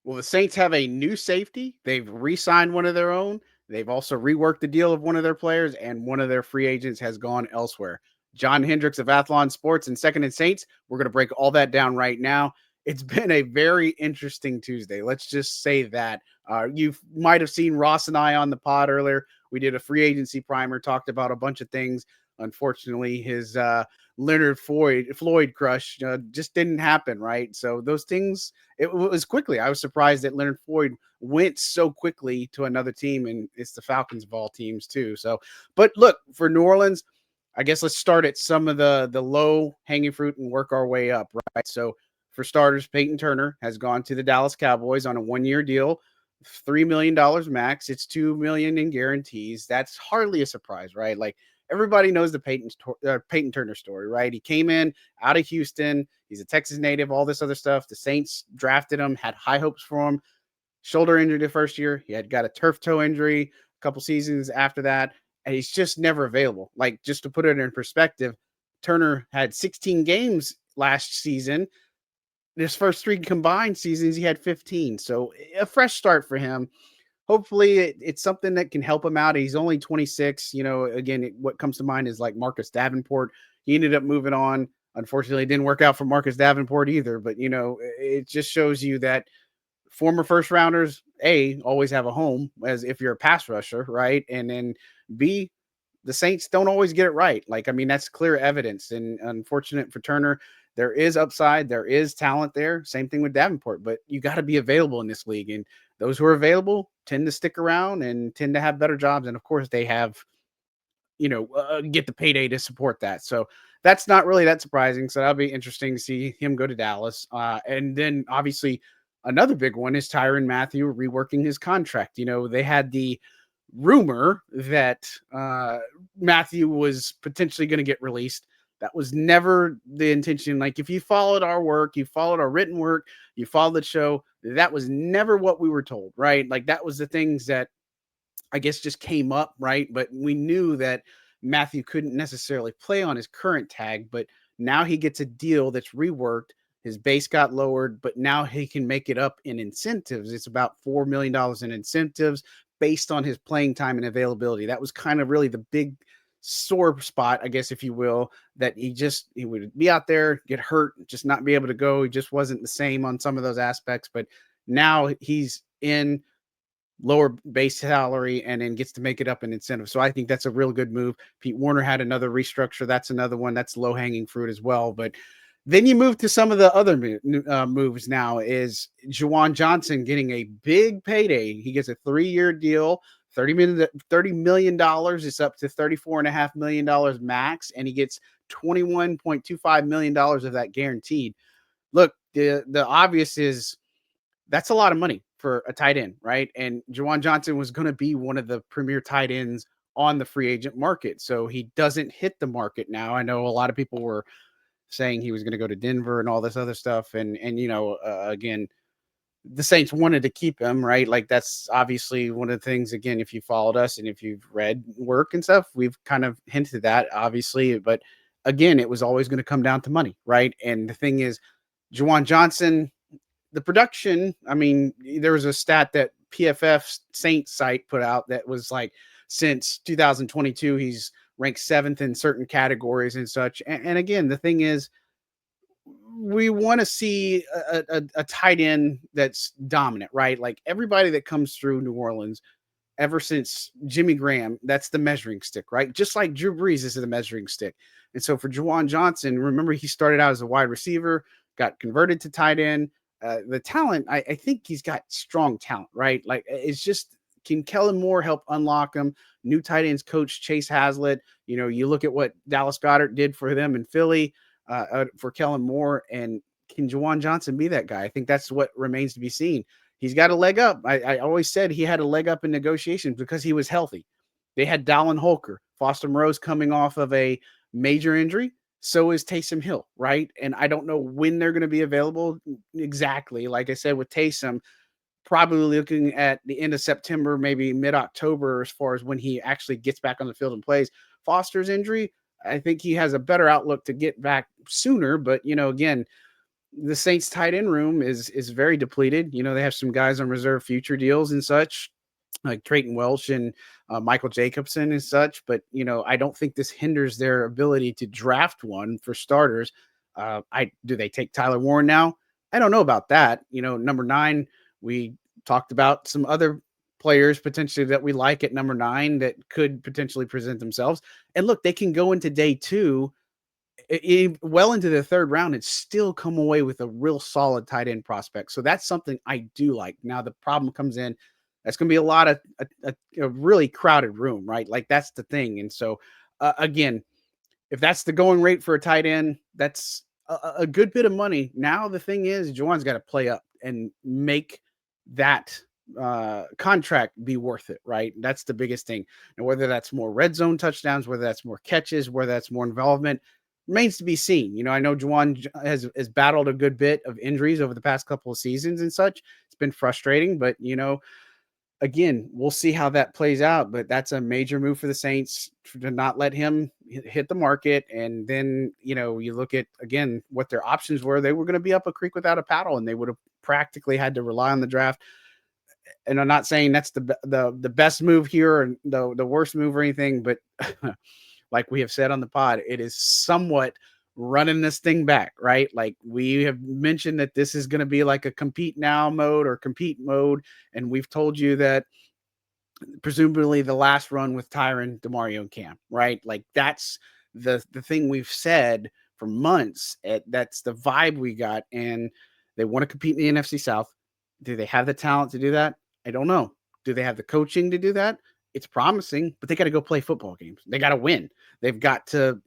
Well, the Saints have a new safety. They've re-signed one of their own. They've also reworked the deal of one of their players, and one of their free agents has gone elsewhere. John Hendricks of Athlon Sports and Second and Saints. We're going to break all that down right now. It's been a very interesting Tuesday. Let's just say that. You might have seen Ross and I on the pod earlier. We did a free agency primer, talked about a bunch of things. Unfortunately, his Leonard Floyd crush just didn't happen, right? So those things, it was quickly. I was surprised that Leonard Floyd went so quickly to another team, and it's the Falcons of all teams too. So, but look, for New Orleans, I guess let's start at some of the low hanging fruit and work our way up, right? So, for starters, Payton Turner has gone to the Dallas Cowboys on a 1 year deal, $3 million max. It's $2 million in guarantees. That's hardly a surprise, right? Like everybody knows the Payton Turner story, right? He came in out of Houston. He's a Texas native, all this other stuff. The Saints drafted him, had high hopes for him. Shoulder injury the first year. He had got a turf toe injury a couple seasons after that, and he's just never available. Like, just to put it in perspective, Turner had 16 games last season. His first three combined seasons, he had 15. So a fresh start for him. Hopefully it's something that can help him out. He's only 26. Again, what comes to mind is like Marcus Davenport. He ended up moving on. Unfortunately, it didn't work out for Marcus Davenport either. But, it just shows you that former first rounders, A, always have a home as if you're a pass rusher, right? And then B, the Saints don't always get it right. Like, I mean, that's clear evidence. And unfortunate for Turner, there is upside, there is talent there. Same thing with Davenport, but you got to be available in this league. And those who are available tend to stick around and tend to have better jobs. And of course, they have, get the payday to support that. So that's not really that surprising. So that'll be interesting to see him go to Dallas. And then obviously, another big one is Tyrann Mathieu reworking his contract. They had the rumor that Mathieu was potentially going to get released. That was never the intention. Like, if you followed our work, you followed our written work, you followed the show, that was never what we were told, right? Like, that was the things that I guess just came up, right? But we knew that Mathieu couldn't necessarily play on his current tag, but now he gets a deal that's reworked. His base got lowered, but now he can make it up in incentives. It's about $4 million in incentives based on his playing time and availability. That was kind of really the big sore spot, I guess, if you will, that he would be out there, get hurt, just not be able to go. He just wasn't the same on some of those aspects. But now he's in lower base salary and then gets to make it up in incentive. So I think that's a real good move. Pete Werner had another restructure. That's another one that's low hanging fruit as well. But then you move to some of the other moves now is Juwan Johnson getting a big payday. He gets a 3-year deal, $30 million. It's up to $34.5 million max, and he gets $21.25 million of that guaranteed. Look, the obvious is that's a lot of money for a tight end, right? And Juwan Johnson was going to be one of the premier tight ends on the free agent market. So he doesn't hit the market now. I know a lot of people were saying he was going to go to Denver and all this other stuff. And again, the Saints wanted to keep him, right? Like, that's obviously one of the things, again, if you followed us and if you've read work and stuff, we've kind of hinted that, obviously. But again, it was always going to come down to money, right? And the thing is, Juwan Johnson, the production, I mean, there was a stat that PFF Saints site put out that was like, since 2022, he's ranked 7th in certain categories and such. And again, the thing is, we want to see a tight end that's dominant, right? Like, everybody that comes through New Orleans ever since Jimmy Graham, that's the measuring stick, right? Just like Drew Brees is the measuring stick. And so for Juwan Johnson, remember, he started out as a wide receiver, got converted to tight end. The talent, I think he's got strong talent, right? Like, it's just, can Kellen Moore help unlock him? New tight ends coach Chase Hazlitt. You look at what Dallas Goedert did for them in Philly, for Kellen Moore, and can Juwan Johnson be that guy? I think that's what remains to be seen. He's got a leg up. I always said he had a leg up in negotiations because he was healthy. They had Dallin Holker, Foster Moreau's coming off of a major injury. So is Taysom Hill, right? And I don't know when they're going to be available exactly. Like I said, with Taysom, probably looking at the end of September, maybe mid-October, as far as when he actually gets back on the field and plays. Foster's injury, I think he has a better outlook to get back sooner. But, again, The Saints tight end room is very depleted. They have some guys on reserve future deals and such, like Trayton Welch and Michael Jacobson and such. But I don't think this hinders their ability to draft one for starters. I do they take Tyler Warren now? I don't know about that. Number 9, we talked about some other players potentially that we like at number 9 that could potentially present themselves. And look, they can go into day 2 well into the third round and still come away with a real solid tight end prospect. So that's something I do like. Now the problem comes in. That's going to be a lot of a really crowded room, right? Like that's the thing. And so again, if that's the going rate for a tight end, that's a good bit of money. Now the thing is, Juwan's got to play up and make that contract be worth it, right? That's the biggest thing. And whether that's more red zone touchdowns, whether that's more catches, whether that's more involvement, remains to be seen. I know Juwan has battled a good bit of injuries over the past couple of seasons and such. It's been frustrating, but again, we'll see how that plays out. But that's a major move for the Saints to not let him hit the market. And then you look at again what their options were. They were going to be up a creek without a paddle, and they would have practically had to rely on the draft. And I'm not saying that's the best move here or the worst move or anything, but like we have said on the pod, it is somewhat running this thing back, right? Like we have mentioned that this is going to be like a compete now mode or compete mode. And we've told you that presumably the last run with Tyrann, DeMario, and Cam, right? Like that's the thing we've said for months. That's the vibe we got. And they want to compete in the NFC South. Do they have the talent to do that? I don't know. Do they have the coaching to do that? It's promising, but they got to go play football games. They got to win. They've got to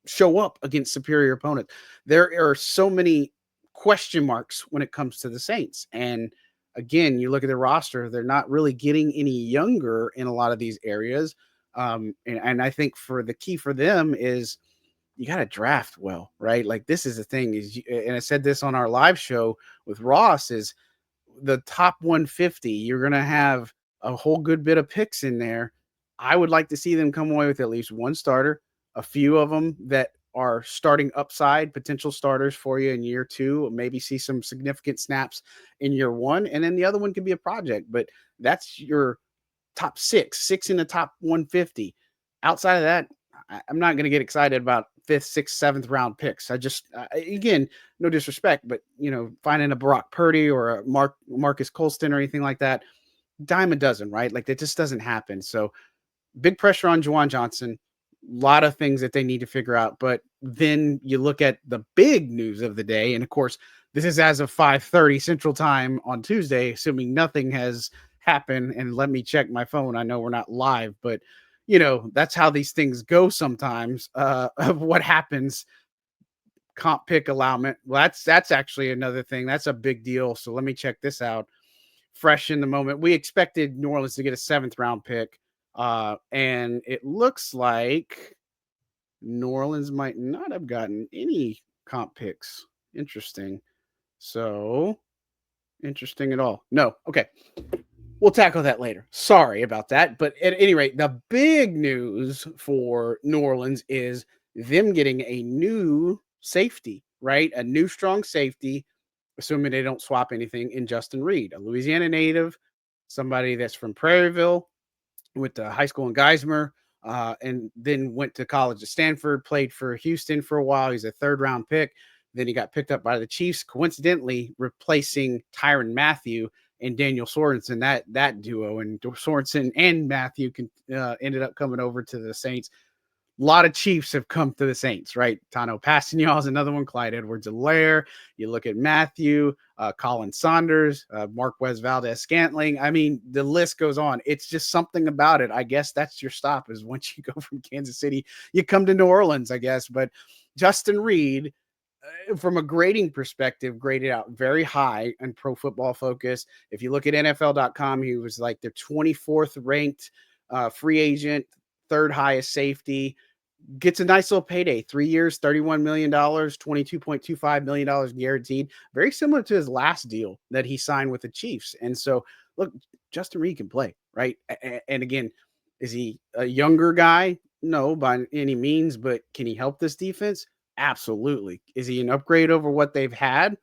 show up against superior opponents. There are so many question marks when it comes to the Saints. And again, you look at their roster, they're not really getting any younger in a lot of these areas. And I think for the key for them is you got to draft well, right? Like this is the thing is, and I said this on our live show with Ross is the top 150, you're going to have a whole good bit of picks in there. I would like to see them come away with at least one starter, a few of them that are starting upside, potential starters for you in year 2, maybe see some significant snaps in year 1. And then the other one could be a project, but that's your top six in the top 150. Outside of that, I'm not going to get excited about 5th, 6th, 7th round picks. I just, again, no disrespect, but finding a Brock Purdy or a Marcus Colston or anything like that, dime a dozen, right? Like that just doesn't happen. So big pressure on Juwan Johnson. A lot of things that they need to figure out. But then you look at the big news of the day, and of course, this is as of 5:30 Central Time on Tuesday, assuming nothing has happened. And let me check my phone. I know we're not live, but that's how these things go sometimes. Of what happens. Comp pick allowment. Well, that's actually another thing. That's a big deal. So let me check this out. Fresh in the moment. We expected New Orleans to get a 7th round pick. And it looks like New Orleans might not have gotten any comp picks. Interesting. So interesting at all. No. Okay. We'll tackle that later. Sorry about that. But at any rate, the big news for New Orleans is them getting a new safety, right? A new strong safety, assuming they don't swap anything, in Justin Reid, a Louisiana native, somebody that's from Prairieville, went to high school in Geismar, and then went to college at Stanford, played for Houston for a while. He's a 3rd round pick. Then he got picked up by the Chiefs, coincidentally replacing Tyrann Mathieu and Daniel Sorensen, that duo. And Sorensen and Mathieu ended up coming over to the Saints. A lot of Chiefs have come to the Saints, right? Tano Pascal is another one, Clyde Edwards-Helaire. You look at Mathieu, Colin Saunders, Marquez Valdez-Scantling. I mean, the list goes on. It's just something about it. I guess that's your stop is once you go from Kansas City, you come to New Orleans, I guess. But Justin Reid, from a grading perspective, graded out very high in Pro Football Focus. If you look at NFL.com, he was like the 24th ranked free agent, 3rd highest safety. Gets a nice little payday, 3 years, $31 million, $22.25 million guaranteed. Very similar to his last deal that he signed with the Chiefs. And so, look, Justin Reid can play, right? And again, is he a younger guy? No, by any means, but can he help this defense? Absolutely. Is he an upgrade over what they've had?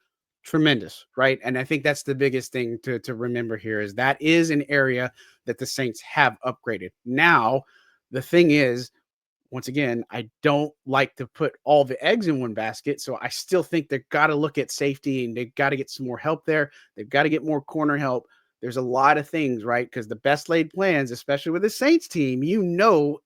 tremendous, right? And I think that's the biggest thing to remember here is that is an area that the Saints have upgraded. Now, the thing is, once again, I don't like to put all the eggs in one basket. So I still think they've got to look at safety and they've got to get some more help there. They've got to get more corner help. There's a lot of things, right? Because the best laid plans, especially with the Saints team,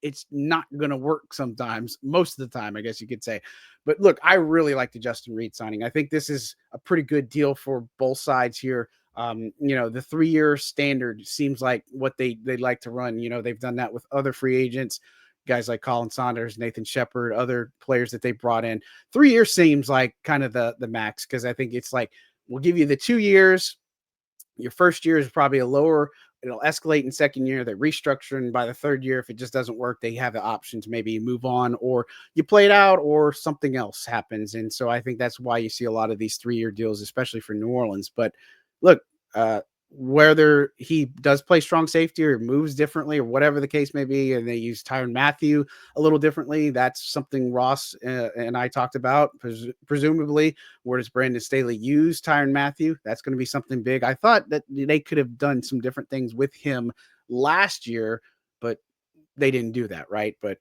it's not going to work sometimes, most of the time, I guess you could say. But look, I really like the Justin Reid signing. I think this is a pretty good deal for both sides here. The 3-year standard seems like what they like to run. They've done that with other free agents, guys like Colin Saunders, Nathan Shepard, other players that they brought in. 3 years seems like kind of the max, because I think it's like we'll give you the 2 years. Your first year is probably a lower. It'll escalate in second year. They restructure, and by the third year, if it just doesn't work, they have the option to maybe move on, or you play it out, or something else happens. And so I think that's why you see a lot of these 3-year deals, especially for New Orleans. But look, whether he does play strong safety or moves differently or whatever the case may be, and they use Tyrann Mathieu a little differently, that's something Ross and I talked about. Presumably, where does Brandon Staley use Tyrann Mathieu? That's going to be something big. I thought that they could have done some different things with him last year, but they didn't do that, right? But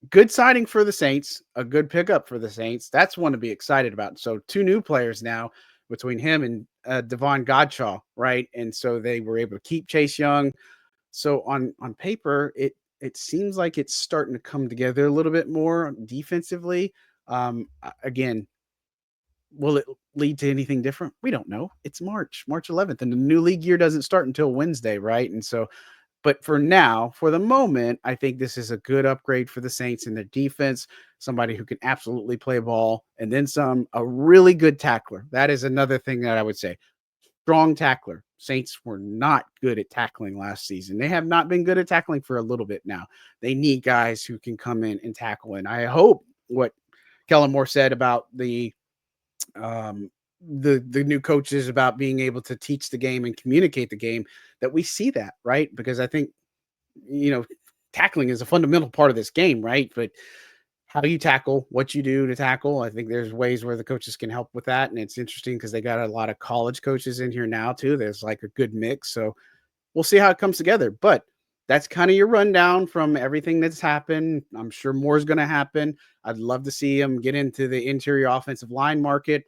good signing for the Saints, a good pickup for the Saints. That's one to be excited about. So 2 new players now between him and Devon Godshaw, right? And so they were able to keep Chase Young. So on paper, it seems like it's starting to come together a little bit more defensively. Again, will it lead to anything different? We don't know. It's March 11th, and the new league year doesn't start until Wednesday, right? And so, but for now, for the moment, I think this is a good upgrade for the Saints in their defense. Somebody who can absolutely play ball, and then some, a really good tackler. That is another thing that I would say. Strong tackler. Saints were not good at tackling last season. They have not been good at tackling for a little bit now. They need guys who can come in and tackle. And I hope what Kellen Moore said about um, the new coaches about being able to teach the game and communicate the game, that we see that, right? Because I think, you know, tackling is a fundamental part of this game, right? But how you tackle, what you do to tackle, I think there's ways where the coaches can help with that. And it's interesting because they got a lot of college coaches in here now too. There's like a good mix. So we'll see how it comes together. But that's kind of your rundown from everything that's happened. I'm sure more is going to happen. I'd love to see him get into the interior offensive line market.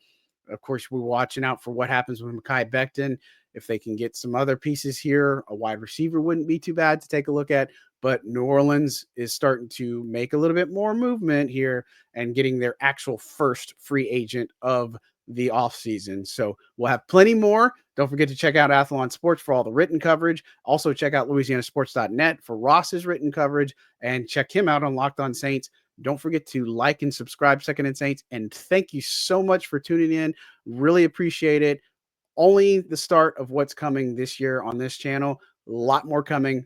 Of course, we're watching out for what happens with Mekhi Becton. If they can get some other pieces here, a wide receiver wouldn't be too bad to take a look at. But New Orleans is starting to make a little bit more movement here and getting their actual first free agent of the offseason. So we'll have plenty more. Don't forget to check out Athlon Sports for all the written coverage. Also, check out LouisianaSports.net for Ross's written coverage, and check him out on Locked On Saints. Don't forget to like and subscribe Second and Saints. And thank you so much for tuning in. Really appreciate it. Only the start of what's coming this year on this channel. A lot more coming.